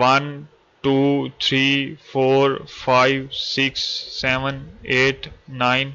1 2 3 4 5 6 7 8 9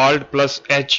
Alt+H,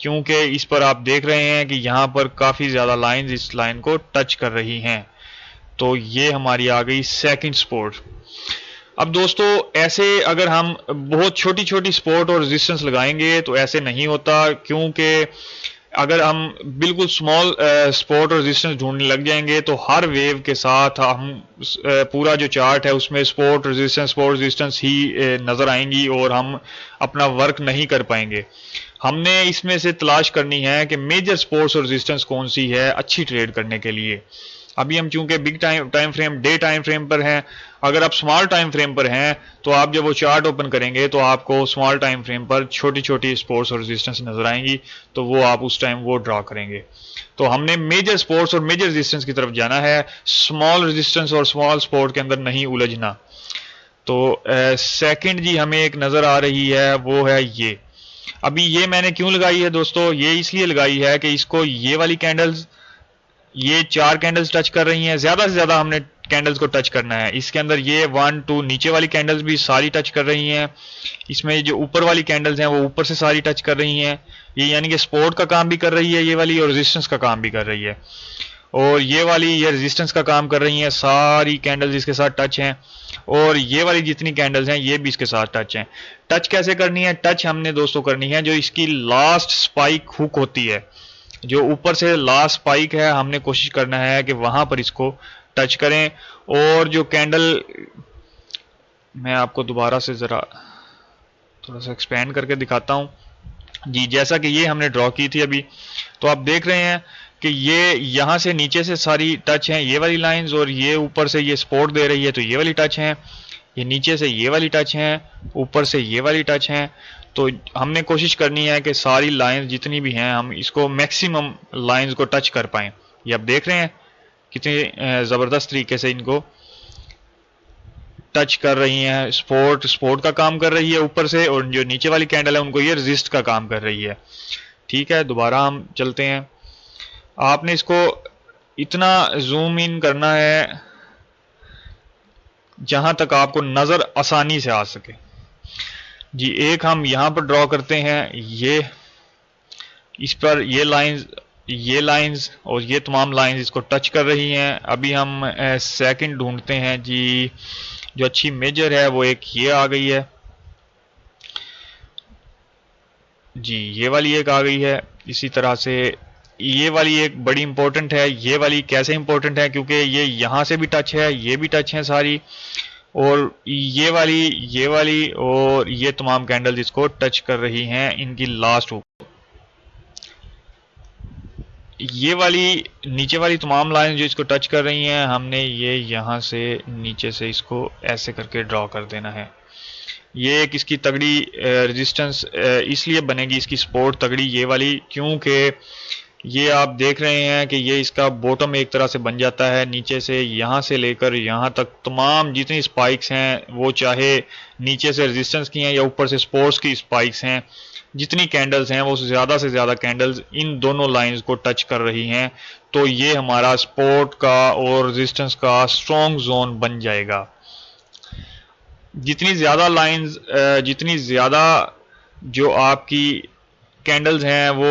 کیونکہ اس پر آپ دیکھ رہے ہیں کہ یہاں پر کافی زیادہ لائنز اس لائن کو ٹچ کر رہی ہیں. تو یہ ہماری آ گئی سیکنڈ سپورٹ. اب دوستو ایسے اگر ہم بہت چھوٹی چھوٹی سپورٹ اور ریزسٹنس لگائیں گے تو ایسے نہیں ہوتا، کیونکہ اگر ہم بالکل سمال سپورٹ اور ریزسٹنس ڈھونڈنے لگ جائیں گے تو ہر ویو کے ساتھ ہم پورا جو چارٹ ہے اس میں سپورٹ ریزسٹنس ہی نظر آئیں گی اور ہم اپنا ورک نہیں کر پائیں گے. ہم نے اس میں سے تلاش کرنی ہے کہ میجر سپورٹس اور ریزسٹنس کون سی ہے اچھی ٹریڈ کرنے کے لیے. ابھی ہم چونکہ big time frame day time frame پر ہیں، اگر آپ سمال ٹائم فریم پر ہیں تو آپ جب وہ چارٹ اوپن کریں گے تو آپ کو سمال ٹائم فریم پر چھوٹی چھوٹی سپورٹس اور ریزسٹنس نظر آئیں گی، تو وہ آپ اس ٹائم وہ ڈرا کریں گے. تو ہم نے میجر سپورٹس اور میجر ریزسٹنس کی طرف جانا ہے، سمال ریزسٹنس اور سمال سپورٹ کے اندر نہیں الجھنا. تو سیکنڈ جی ہمیں ایک نظر آ رہی ہے وہ ہے یہ. ابھی یہ میں نے کیوں لگائی ہے دوستو، یہ اس لیے لگائی ہے کہ اس کو یہ والی کینڈلز، یہ 4 کینڈلز ٹچ کر رہی ہیں، زیادہ سے زیادہ ہم نے کینڈلز کو ٹچ کرنا ہے. اس کے اندر یہ 1 2 نیچے والی کینڈلز بھی ساری ٹچ کر رہی ہیں. اس میں جو اوپر والی کینڈلز ہیں وہ اوپر سے ساری ٹچ کر رہی ہیں. یہ یعنی کہ سپورٹ کا کام بھی کر رہی ہے یہ والی، اور ریزسٹنس کا کام بھی کر رہی ہے. اور یہ والی یہ ریزسٹنس کا کام کر رہی ہیں، ساری کینڈلز اس کے ساتھ ٹچ ہیں. اور یہ والی جتنی کینڈلز ہیں یہ بھی اس کے ساتھ ٹچ ہیں. ٹچ کیسے کرنی ہے؟ ٹچ ہم نے دوستو کرنی ہے جو اس کی لاسٹ سپائک ہک ہوتی ہے، جو اوپر سے لاسٹ سپائک ہے، ہم نے کوشش کرنا ہے کہ وہاں پر اس کو ٹچ کریں. اور جو کینڈل میں آپ کو دوبارہ سے ذرا تھوڑا سا ایکسپینڈ کر کے دکھاتا ہوں جی، جیسا کہ یہ ہم نے ڈرا کی تھی ابھی، تو آپ دیکھ رہے ہیں کہ یہ یہاں سے نیچے سے ساری ٹچ ہیں یہ والی لائنز، اور یہ اوپر سے یہ سپورٹ دے رہی ہے تو یہ والی ٹچ ہیں، یہ نیچے سے یہ والی ٹچ ہیں، اوپر سے یہ والی ٹچ ہیں. تو ہم نے کوشش کرنی ہے کہ ساری لائنز جتنی بھی ہیں ہم اس کو میکسیمم لائنز کو ٹچ کر پائیں. یہ آپ دیکھ رہے ہیں کتنی زبردست طریقے سے ان کو ٹچ کر رہی ہیں. سپورٹ کا کام کر رہی ہے اوپر سے، اور جو نیچے والی کینڈل ہے ان کو یہ ریزسٹ کا کام کر رہی ہے. ٹھیک ہے، دوبارہ ہم چلتے ہیں. آپ نے اس کو اتنا زوم ان کرنا ہے جہاں تک آپ کو نظر آسانی سے آ سکے. جی ایک ہم یہاں پر ڈرا کرتے ہیں، یہ اس پر یہ لائنز اور یہ تمام لائنز اس کو ٹچ کر رہی ہیں. ابھی ہم سیکنڈ ڈھونڈتے ہیں جی، جو اچھی میجر ہے وہ ایک یہ آ گئی ہے جی، یہ والی ایک آ گئی ہے. اسی طرح سے یہ والی ایک بڑی امپورٹنٹ ہے. یہ والی کیسے امپورٹنٹ ہے؟ کیونکہ یہ یہاں سے بھی ٹچ ہے، یہ بھی ٹچ ہیں ساری، اور یہ والی اور یہ تمام کینڈل اس کو ٹچ کر رہی ہیں ان کی لاسٹ ہک. یہ والی نیچے والی تمام لائن جو اس کو ٹچ کر رہی ہیں، ہم نے یہ یہاں سے نیچے سے اس کو ایسے کر کے ڈرا کر دینا ہے. یہ ایک اس کی تگڑی ریزسٹنس اس لیے بنے گی، اس کی سپورٹ تگڑی یہ والی، کیونکہ یہ آپ دیکھ رہے ہیں کہ یہ اس کا بوٹم ایک طرح سے بن جاتا ہے. نیچے سے یہاں سے لے کر یہاں تک تمام جتنی سپائکس ہیں، وہ چاہے نیچے سے ریزسٹنس کی ہیں یا اوپر سے سپورٹس کی سپائکس ہیں، جتنی کینڈلز ہیں وہ زیادہ سے زیادہ کینڈلز ان دونوں لائنز کو ٹچ کر رہی ہیں. تو یہ ہمارا سپورٹ کا اور ریزسٹنس کا اسٹرانگ زون بن جائے گا. جتنی زیادہ لائنز، جتنی زیادہ جو آپ کی کینڈلز ہیں وہ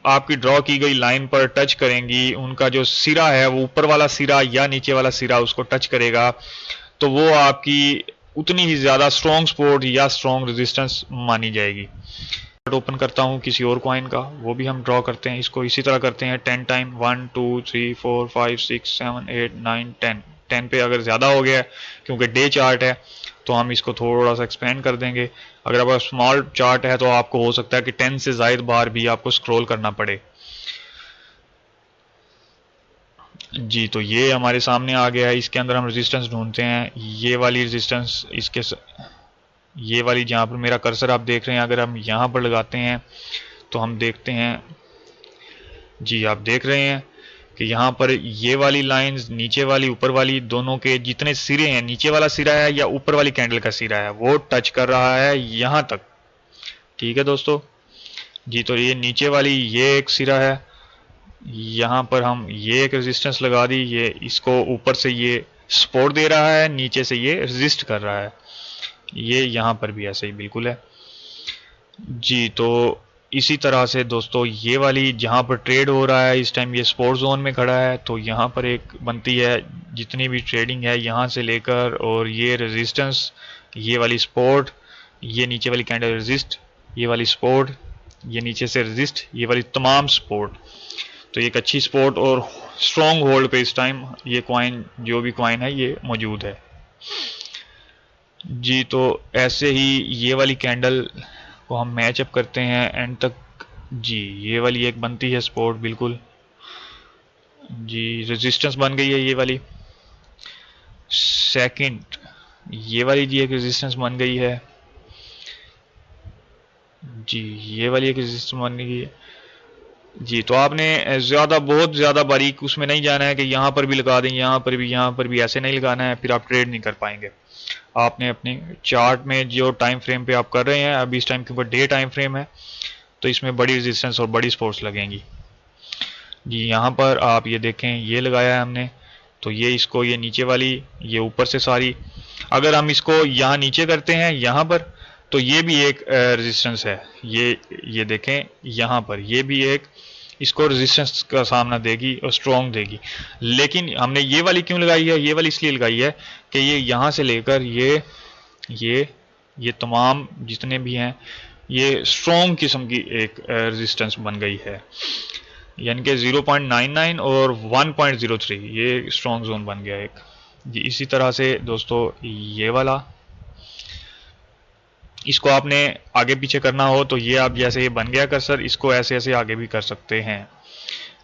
آپ کی ڈرا کی گئی لائن پر ٹچ کریں گی، ان کا جو سرا ہے وہ اوپر والا سرا یا نیچے والا سرا اس کو ٹچ کرے گا، تو وہ آپ کی اتنی ہی زیادہ سٹرونگ سپورٹ یا سٹرونگ ریزسٹنس مانی جائے گی. اوپن کرتا ہوں کسی اور کوائن کا، وہ بھی ہم ڈرا کرتے ہیں. اس کو اسی طرح کرتے ہیں 10 ٹائم، 1 2 3 4 5 6 7 8 9 10. 10 پہ اگر زیادہ ہو گیا ہے کیونکہ ڈے چارٹ ہے تو ہم اس کو تھوڑا سا ایکسپینڈ کر دیں گے. اگر آپ اسمال چارٹ ہے تو آپ کو ہو سکتا ہے کہ 10 سے زائد بار بھی آپ کو سکرول کرنا پڑے. جی تو یہ ہمارے سامنے آ گیا ہے. اس کے اندر ہم ریزسٹنس ڈھونڈتے ہیں. یہ والی ریزسٹنس اس کے یہ والی جہاں پر میرا کرسر آپ دیکھ رہے ہیں، اگر ہم یہاں پر لگاتے ہیں تو ہم دیکھتے ہیں جی، آپ دیکھ رہے ہیں کہ یہاں پر یہ والی لائنز نیچے والی اوپر والی دونوں کے جتنے سرے ہیں، نیچے والا سرا ہے یا اوپر والی کینڈل کا سرا ہے، وہ ٹچ کر رہا ہے یہاں تک. ٹھیک ہے دوستو جی، تو یہ نیچے والی یہ ایک سرا ہے، یہاں پر ہم یہ ایک ریزسٹنس لگا دی، یہ اس کو اوپر سے یہ سپورٹ دے رہا ہے، نیچے سے یہ ریزسٹ کر رہا ہے. یہ یہاں پر بھی ایسے ہی بالکل ہے. جی تو اسی طرح سے دوستو یہ والی جہاں پر ٹریڈ ہو رہا ہے اس ٹائم یہ سپورٹ زون میں کھڑا ہے، تو یہاں پر ایک بنتی ہے جتنی بھی ٹریڈنگ ہے یہاں سے لے کر، اور یہ ریزسٹنس، یہ والی سپورٹ، یہ نیچے والی کینڈل ریزسٹ، یہ والی سپورٹ، یہ نیچے سے ریزسٹ، یہ والی تمام سپورٹ. تو ایک اچھی سپورٹ اور اسٹرانگ ہولڈ پہ اس ٹائم یہ کوائن، جو بھی کوائن ہے یہ موجود ہے جی. تو ایسے ہی یہ والی کینڈل کو ہم میچ اپ کرتے ہیں اینڈ تک جی. یہ والی ایک بنتی ہے سپورٹ بالکل جی، ریزسٹنس بن گئی ہے یہ والی. سیکنڈ یہ والی جی ایک ریزسٹنس بن گئی ہے جی، یہ والی ایک ریزسٹنس بن گئی ہے جی. تو آپ نے بہت زیادہ باریک اس میں نہیں جانا ہے کہ یہاں پر بھی لگا دیں، یہاں پر بھی ایسے نہیں لگانا ہے، پھر آپ ٹریڈ نہیں کر پائیں گے. آپ نے اپنے چارٹ میں جو ٹائم فریم پہ آپ کر رہے ہیں، ابھی اس ٹائم کے اوپر ڈے ٹائم فریم ہے، تو اس میں بڑی ریزسٹنس اور بڑی سپورٹس لگیں گی جی. یہاں پر آپ یہ دیکھیں یہ لگایا ہے ہم نے، تو یہ اس کو یہ نیچے والی یہ اوپر سے ساری، اگر ہم اس کو یہاں نیچے کرتے ہیں یہاں پر، تو یہ بھی ایک ریزسٹنس ہے. یہ دیکھیں یہاں پر یہ بھی ایک اس کو ریزسٹنس کا سامنا دے گی اور اسٹرانگ دے گی. لیکن ہم نے یہ والی کیوں لگائی ہے؟ یہ والی اس لیے لگائی ہے کہ یہ یہاں سے لے کر یہ تمام جتنے بھی ہیں یہ اسٹرانگ قسم کی ایک ریزسٹنس بن گئی ہے، یعنی کہ 0.99 اور 1.03 یہ اسٹرانگ زون بن گیا ایک جی. اسی طرح سے دوستو یہ والا، اس کو آپ نے آگے پیچھے کرنا ہو تو یہ آپ جیسے یہ بن گیا کرسر، اس کو ایسے ایسے آگے بھی کر سکتے ہیں.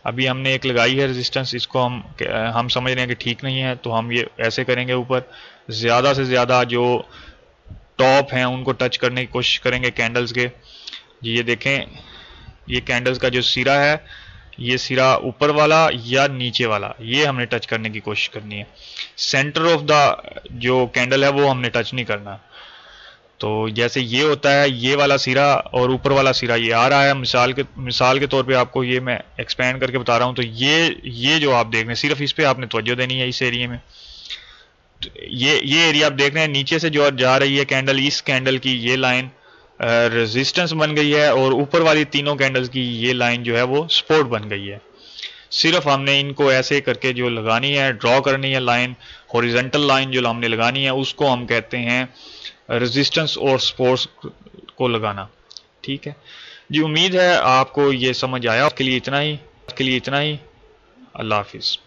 ابھی ہم نے ایک لگائی ہے ریزسٹنس، اس کو ہم سمجھ رہے ہیں کہ ٹھیک نہیں ہے، تو ہم یہ ایسے کریں گے، اوپر زیادہ سے زیادہ جو ٹاپ ہیں ان کو ٹچ کرنے کی کوشش کریں گے کینڈلز کے جی. یہ دیکھیں یہ کینڈلز کا جو سرا ہے، یہ سرا اوپر والا یا نیچے والا، یہ ہم نے ٹچ کرنے کی کوشش کرنی ہے. سینٹر آف دا جو کینڈل ہے وہ ہم نے ٹچ نہیں کرنا. تو جیسے یہ ہوتا ہے یہ والا سرا اور اوپر والا سرا یہ آ رہا ہے، مثال کے طور پہ آپ کو یہ میں ایکسپینڈ کر کے بتا رہا ہوں. تو یہ جو آپ دیکھ رہے ہیں صرف اس پہ آپ نے توجہ دینی ہے. اس ایریے میں یہ ایریا آپ دیکھ رہے ہیں نیچے سے جو جا رہی ہے کینڈل، اس کینڈل کی یہ لائن ریزسٹنس بن گئی ہے، اور اوپر والی تینوں کینڈلز کی یہ لائن جو ہے وہ سپورٹ بن گئی ہے. صرف ہم نے ان کو ایسے کر کے جو لگانی ہے، ڈرا کرنی ہے لائن، ہاریزونٹل لائن جو ہم نے لگانی ہے، اس کو ہم کہتے ہیں ریزسٹنس اور سپورٹس کو لگانا. ٹھیک ہے جی. امید ہے آپ کو یہ سمجھ آیا. آپ کے لیے اتنا ہی. اللہ حافظ.